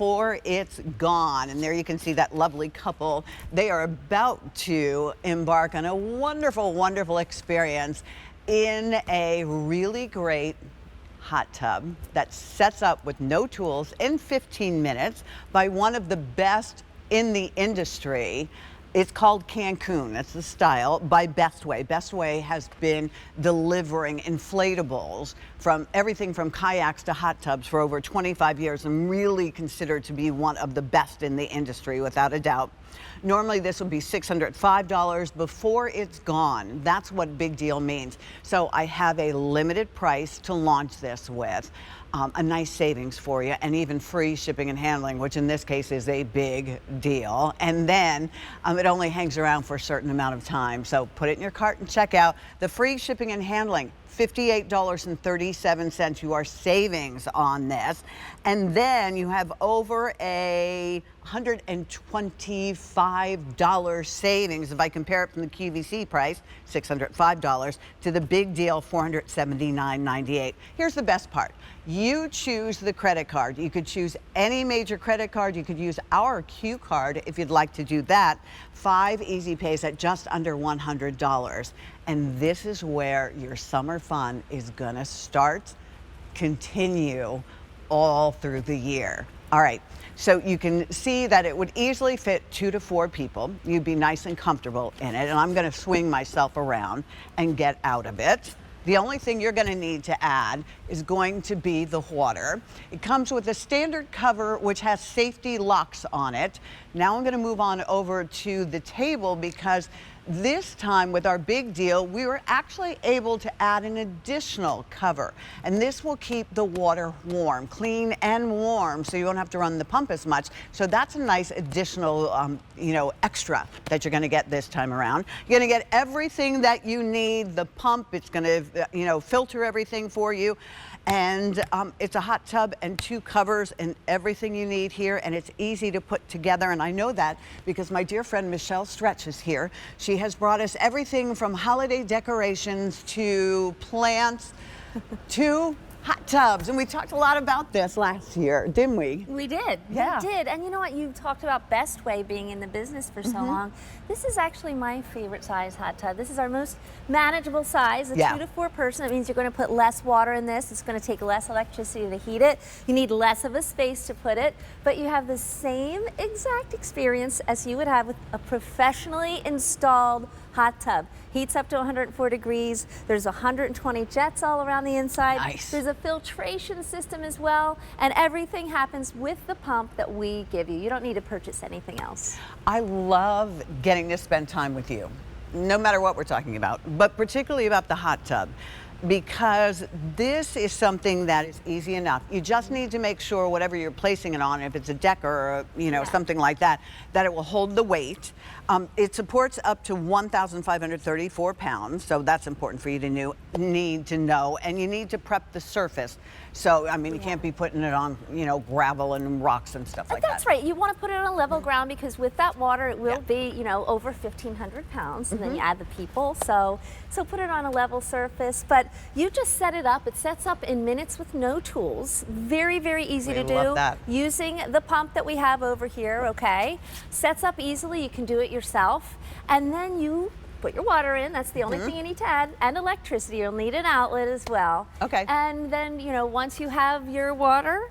before it's gone. And there you can see that lovely couple. They are about to embark on a wonderful, wonderful experience in a really great hot tub that sets up with no tools in 15 minutes by one of the best in the industry. It's called Cancun, that's the style, by Bestway. Bestway has been delivering inflatables from everything from kayaks to hot tubs for over 25 years and really considered to be one of the best in the industry, without a doubt. Normally this would be $605 before it's gone. That's what big deal means. So I have a limited price to launch this with. A nice savings for you, and even free shipping and handling, which in this case is a big deal. And then it only hangs around for a certain amount of time. So put it in your cart and check out the free shipping and handling. $58.37 your savings on this, and then you have over a $125 savings if I compare it from the QVC price, $605, to the big deal, $479.98. Here's the best part. You choose the credit card. You could choose any major credit card. You could use our Q card if you'd like to do that. 5 easy pays at just under $100. And this is where your summer fun is gonna start, continue all through the year. All right, so you can see that it would easily fit 2 to 4 people. You'd be nice and comfortable in it, and I'm gonna swing myself around and get out of it. The only thing you're gonna need to add is going to be the water. It comes with a standard cover which has safety locks on it. Now I'm gonna move on over to the table, because this time with our big deal, we were actually able to add an additional cover. And this will keep the water warm, clean and warm, so you won't have to run the pump as much. So that's a nice additional, extra that you're gonna get this time around. You're gonna get everything that you need. The pump, it's gonna, filter everything for you. And it's a hot tub and 2 covers and everything you need here, and it's easy to put together. And I know that because my dear friend Michelle Stretch is here. She has brought us everything from holiday decorations to plants to hot tubs. And we talked a lot about this last year, didn't we? We did. Yeah. We did. And you know what? You talked about Bestway being in the business for so long. This is actually my favorite size hot tub. This is our most manageable size, a 2 to 4 person. That means you're going to put less water in this. It's going to take less electricity to heat it. You need less of a space to put it, but you have the same exact experience as you would have with a professionally installed hot tub. Heats up to 104 degrees. There's 120 jets all around the inside. Nice. There's a filtration system as well, and everything happens with the pump that we give you. You don't need to purchase anything else. I love getting to spend time with you, no matter what we're talking about, but particularly about the hot tub, because this is something that is easy enough. You just need to make sure whatever you're placing it on, if it's a deck or something like that, that it will hold the weight. It supports up to 1,534 pounds, so that's important for you to need to know. And you need to prep the surface. So, I mean, you can't be putting it on, gravel and rocks and stuff like that. That's right. You want to put it on level ground, because with that water, it will be, over 1,500 pounds. And then you add the people. So put it on a level surface. But you just set it up. It sets up in minutes with no tools. Very, very easy to do. Love that. Using the pump that we have over here, okay? Sets up easily. You can do it yourself. And then you put your water in. That's the only thing you need to add. And electricity. You'll need an outlet as well. Okay. And then, once you have your water,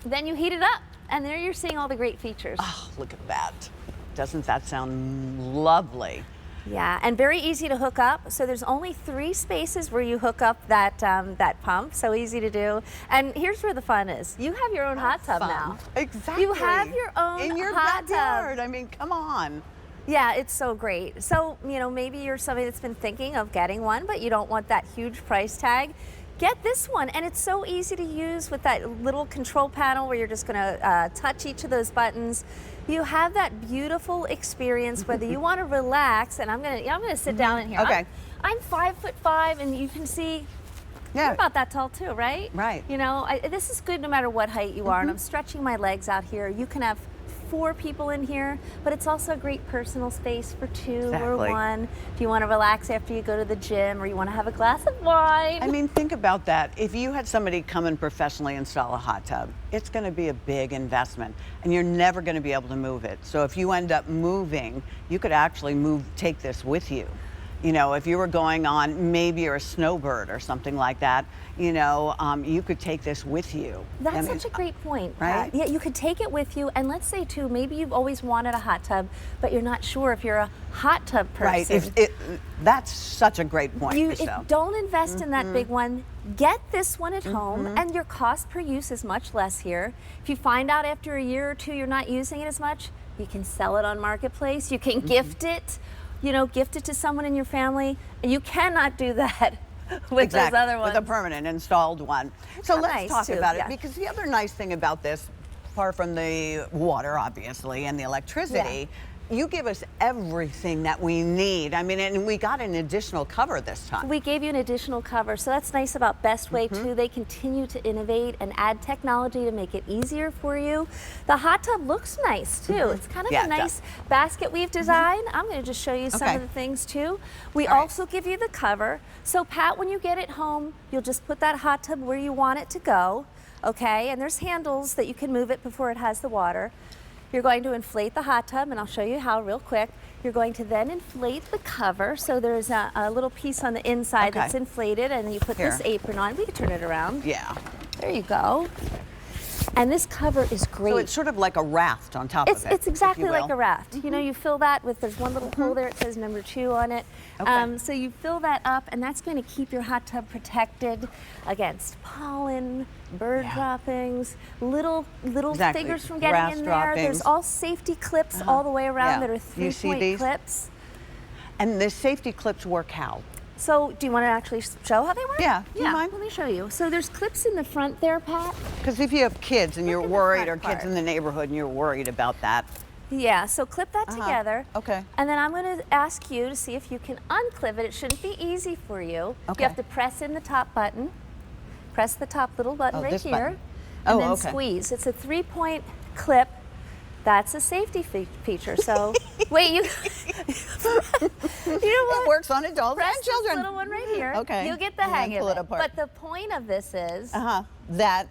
then you heat it up. And there you're seeing all the great features. Oh, look at that. Doesn't that sound lovely? Yeah, and very easy to hook up. So there's only 3 spaces where you hook up that that pump. So easy to do. And here's where the fun is. You have your own hot tub now. Exactly. You have your own in your hot backyard. tub. I mean, come on. Yeah, it's so great. So, maybe you're somebody that's been thinking of getting one, but you don't want that huge price tag. Get this one, and it's so easy to use with that little control panel where you're just gonna touch each of those buttons. You have that beautiful experience, whether you want to relax, and I'm gonna sit down in here. Okay. I'm 5'5", and you can see. Yeah. You're about that tall too, right? Right. This is good no matter what height you are, and I'm stretching my legs out here. You can have 4 people in here, but it's also a great personal space for 2 or Exactly. 1. If you want to relax after you go to the gym or you want to have a glass of wine. I mean, think about that. If you had somebody come and professionally install a hot tub, it's going to be a big investment, and you're never going to be able to move it. So if you end up moving, you could actually take this with you. You know, if you were going on, maybe you're a snowbird or something like that, you know, you could take this with you. That's such a great point, right? Pat. Yeah, you could take it with you, and let's say too, maybe you've always wanted a hot tub, but you're not sure if you're a hot tub person. Right. That's such a great point, Michelle. Don't invest in that big one. Get this one at home, and your cost per use is much less here. If you find out after a year or 2 you're not using it as much, you can sell it on Marketplace. You can gift it. You know, gift it to someone in your family. You cannot do that with those other ones. With a permanent installed one. So let's talk about it, yeah. because the other nice thing about this, apart from the water, obviously, and the electricity, you give us everything that we need. I mean, and we got an additional cover this time. We gave you an additional cover, so that's nice about Bestway too. They continue to innovate and add technology to make it easier for you. The hot tub looks nice too. It's kind of a nice basket weave design. I'm going to just show you some of the things too. We also give you the cover. So Pat, when you get it home, you'll just put that hot tub where you want it to go, okay? And there's handles that you can move it before it has the water. You're going to inflate the hot tub, and I'll show you how real quick. You're going to then inflate the cover. So there's a little piece on the inside that's inflated, and you put this apron on. We can turn it around. Yeah. There you go. And this cover is great. So it's sort of like a raft on top of it. It's exactly like a raft. You know, you fill that with, there's one little hole there, it says number 2 on it. So you fill that up, and that's going to keep your hot tub protected against pollen, bird droppings, little figures from getting in there. There's all safety clips all the way around that are 3-point clips. And the safety clips work how? So do you want to actually show how they work? Yeah, do you mind? Let me show you. So there's clips in the front there, Pat. Because if you have kids and you're worried, or kids in the neighborhood and you're worried about that. Yeah, so clip that together. Okay. And then I'm going to ask you to see if you can unclip it. It shouldn't be easy for you. Okay. You have to press in the top button. Press the top little button right here. Button. And then squeeze. It's a 3-point clip. That's a safety feature. So, wait, you know what? It works on adults and children. This little one right here. Okay. You'll get the hang of it. Apart. But the point of this is that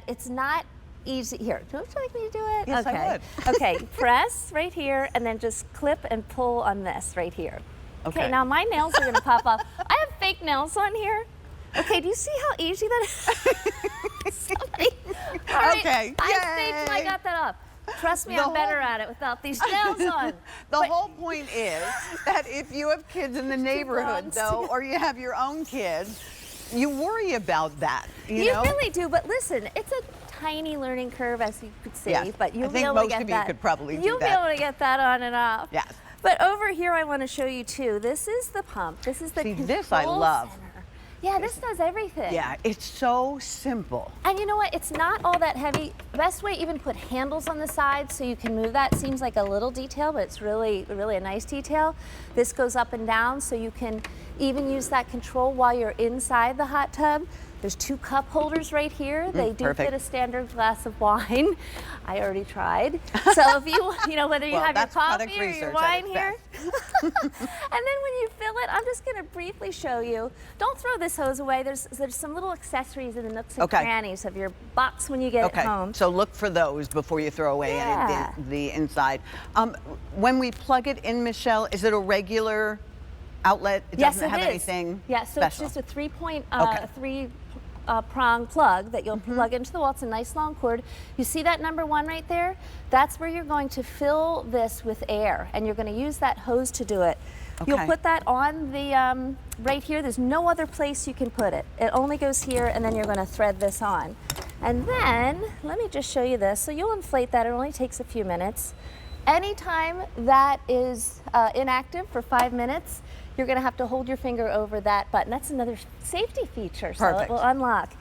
it's not easy. Here, would you like me to do it? Yes, okay. I would. Okay, press right here, and then just clip and pull on this right here. Okay. Now my nails are gonna pop off. I have fake nails on here. Okay, do you see how easy that is? All right, Okay. I staged, I got that off. Trust me, I'm better at it without these nails on. The whole point is that if you have kids in the neighborhood, though, or you have your own kids, you worry about that. You know? Really do, but listen, it's a tiny learning curve, as you could see, but you'll be able to get that. I think most of you could probably do You'll be able to get that on and off. Yes. But over here, I want to show you too. This is the pump. This is the control this I love. center. Yeah, this does everything. Yeah, it's so simple. And you know what? It's not all that heavy. Bestway even put handles on the side so you can move that. Seems like a little detail, but it's really a nice detail. This goes up and down so you can even use that control while you're inside the hot tub. There's 2 cup holders right here. They do fit a standard glass of wine. I already tried. So if you know, whether you have your coffee or your wine here. And then when you fill it, I'm just going to briefly show you. Don't throw this hose away. There's some little accessories in the nooks and crannies of your box when you get it home. So look for those before you throw away the inside. When we plug it in, Michelle, is it a regular outlet? It doesn't have anything so special. It's just a 3 prong plug that you'll plug into the wall. It's a nice long cord. You see that number 1 right there? That's where you're going to fill this with air, and you're going to use that hose to do it. You'll put that on the right here. There's no other place you can put it. It only goes here, and then you're going to thread this on. And then let me just show you this. So you'll inflate that. It only takes a few minutes. Anytime that is inactive for 5 minutes, you're going to have to hold your finger over that button. That's another safety feature, so it will unlock.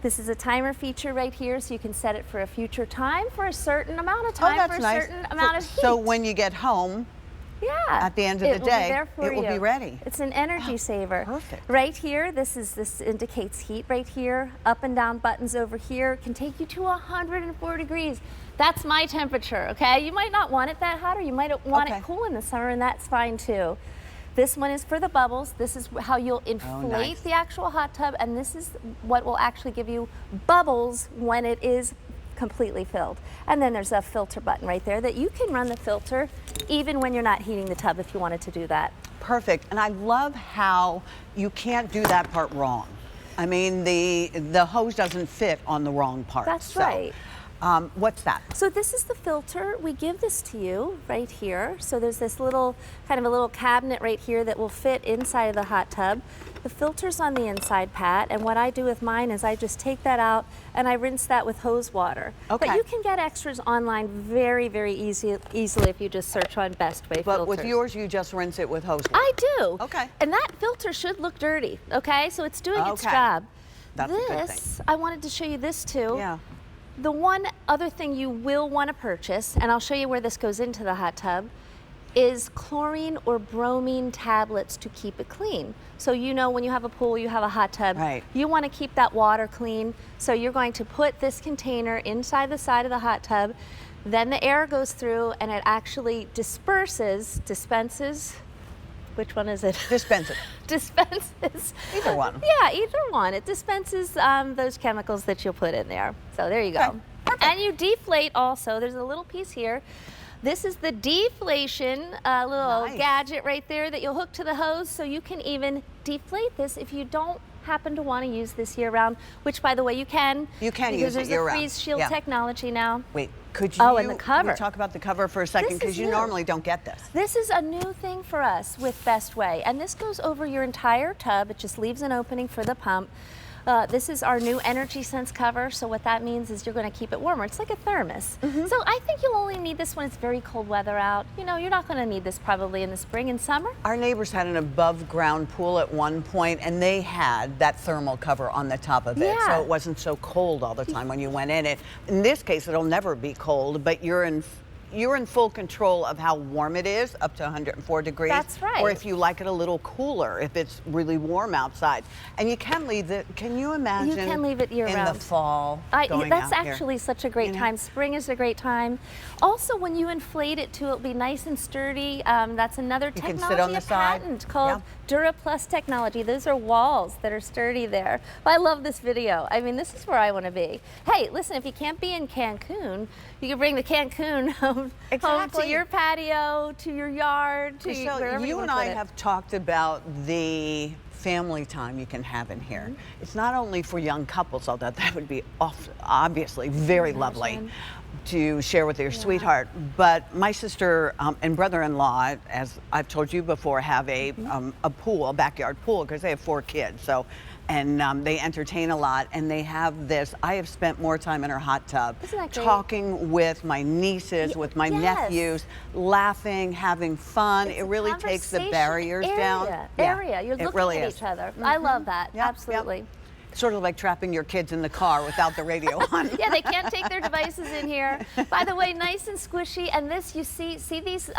This is a timer feature right here, so you can set it for a future time, for a certain amount of time, for a certain amount of heat. So when you get home, at the end of the day, it will be ready. It's an energy saver. Perfect. Right here, this indicates heat right here. Up and down buttons over here can take you to 104 degrees. That's my temperature, okay? You might not want it that hot, or you might want it cool in the summer, and that's fine too. This one is for the bubbles. This is how you'll inflate the actual hot tub, and this is what will actually give you bubbles when it is completely filled. And then there's a filter button right there that you can run the filter even when you're not heating the tub if you wanted to do that. Perfect. And I love how you can't do that part wrong. I mean, the hose doesn't fit on the wrong part. That's right. What's that? So this is the filter. We give this to you right here. So there's this little, kind of a little cabinet right here that will fit inside of the hot tub. The filter's on the inside, Pat, and what I do with mine is I just take that out and I rinse that with hose water. Okay. But you can get extras online very, very easily if you just search on Bestway filters. But with yours, you just rinse it with hose water. I do. Okay. And that filter should look dirty, okay? So it's doing its job. That's a good thing. I wanted to show you this too. Yeah. The one other thing you will want to purchase, and I'll show you where this goes into the hot tub, is chlorine or bromine tablets to keep it clean. So you know when you have a pool, you have a hot tub, you want to keep that water clean. So you're going to put this container inside the side of the hot tub, then the air goes through and it actually dispenses, which one is it? Dispenses. Dispenses. Either one. Yeah, either one. It dispenses those chemicals that you'll put in there. So there you go. Okay. And you deflate also. There's a little piece here. This is the deflation little gadget right there that you'll hook to the hose, so you can even deflate this if you don't happen to want to use this year round, which by the way you can. You can use it year round. Because there's the freeze shield technology now. Wait, could you, and the cover. Can we talk about the cover for a second, because you normally don't get this. This is a new thing for us with Bestway, and this goes over your entire tub. It just leaves an opening for the pump. This is our new Energy Sense cover, so what that means is you're going to keep it warmer. It's like a thermos. So I think you'll only need this when it's very cold weather out. You know, you're not going to need this probably in the spring and summer. Our neighbors had an above ground pool at one point, and they had that thermal cover on the top of it, so it wasn't so cold all the time when you went in it. In this case, it'll never be cold, but you're in full control of how warm it is, up to 104 degrees. That's right. Or if you like it a little cooler, if it's really warm outside. And you can leave it, can you imagine? You can leave it year round. In the fall, going that's out actually here. such a great time. Spring is a great time. Also, when you inflate it too, it'll be nice and sturdy. That's another technology, can sit on the side. patent called DuraPlus technology. Those are walls that are sturdy there. I love this video. I mean, this is where I want to be. Hey, listen, if you can't be in Cancun, you can bring the Cancun home to your patio, to your yard, to Michelle, wherever you and I have talked about the family time you can have in here. It's not only for young couples, although that would be obviously very lovely to share with your sweetheart, but my sister and brother-in-law, as I've told you before, have a pool, a backyard pool, because they have 4 kids. So, and they entertain a lot, and they have this. I have spent more time in our hot tub talking with my nieces, with my nephews, laughing, having fun. It really takes the barriers down. You're looking at each other. I love that. Absolutely. Sort of like trapping your kids in the car without the radio on. Yeah, they can't take their devices in here. By the way, nice and squishy. And this, you see these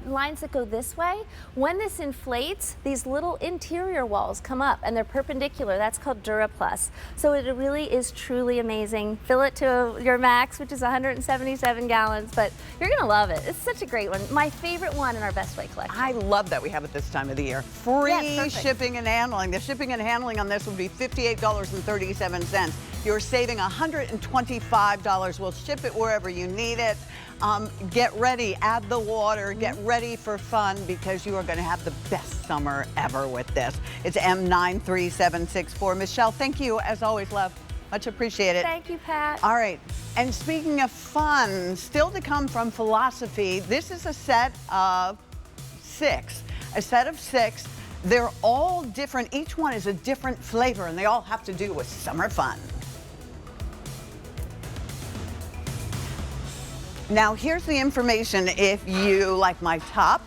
lines that go this way? When this inflates, these little interior walls come up and they're perpendicular. That's called DuraPlus. So it really is truly amazing. Fill it to your max, which is 177 gallons, but you're gonna love it. It's such a great one. My favorite one in our Bestway collection. I love that we have it this time of the year. Free shipping and handling. The shipping and handling on this would be $58.37. You're saving $125. We'll ship it wherever you need it. Get ready, add the water, get ready for fun, because you are going to have the best summer ever with this. It's M93764. Michelle, thank you as always, love. Much appreciated. Thank you, Pat. All right, and speaking of fun, still to come from Philosophy, this is a set of 6. A set of 6. They're all different. Each one is a different flavor, and they all have to do with summer fun. Now, here's the information if you like my top.